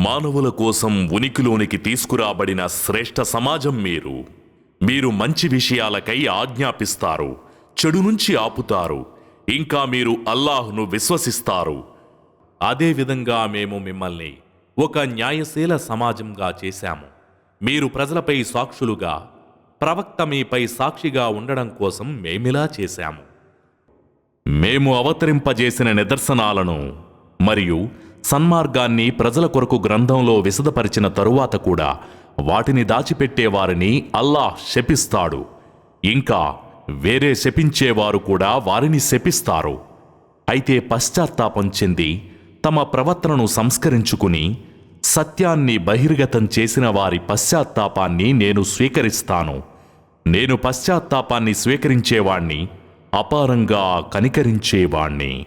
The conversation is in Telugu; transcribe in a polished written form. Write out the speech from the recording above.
మానవుల కోసం ఉనికిలోనికి తీసుకురాబడిన శ్రేష్ఠ సమాజం మీరు. మీరు మంచి విషయాలకై ఆజ్ఞాపిస్తారు, చెడు నుంచి ఆపుతారు, ఇంకా మీరు అల్లాహ్ను విశ్వసిస్తారు. అదేవిధంగా మేము మిమ్మల్ని ఒక న్యాయశీల సమాజంగా చేశాము. మీరు ప్రజలపై సాక్షులుగా, ప్రవక్త మీపై సాక్షిగా ఉండడం కోసం మేమిలా చేశాము. మేము అవతరింపజేసిన నిదర్శనాలను మరియు సన్మార్గాన్ని ప్రజల కొరకు గ్రంథంలో విశదపరిచిన తరువాత కూడా వాటిని దాచిపెట్టేవారిని అల్లాహ్ శపిస్తాడు. ఇంకా వేరే శపించేవారు కూడా వారిని శపిస్తారు. అయితే పశ్చాత్తాపం చెంది తమ ప్రవర్తనను సంస్కరించుకుని సత్యాన్ని బహిర్గతం చేసిన వారి పశ్చాత్తాపాన్ని నేను స్వీకరిస్తాను. నేను పశ్చాత్తాపాన్ని స్వీకరించేవాణ్ణి, అపారంగా కనికరించేవాణ్ణి.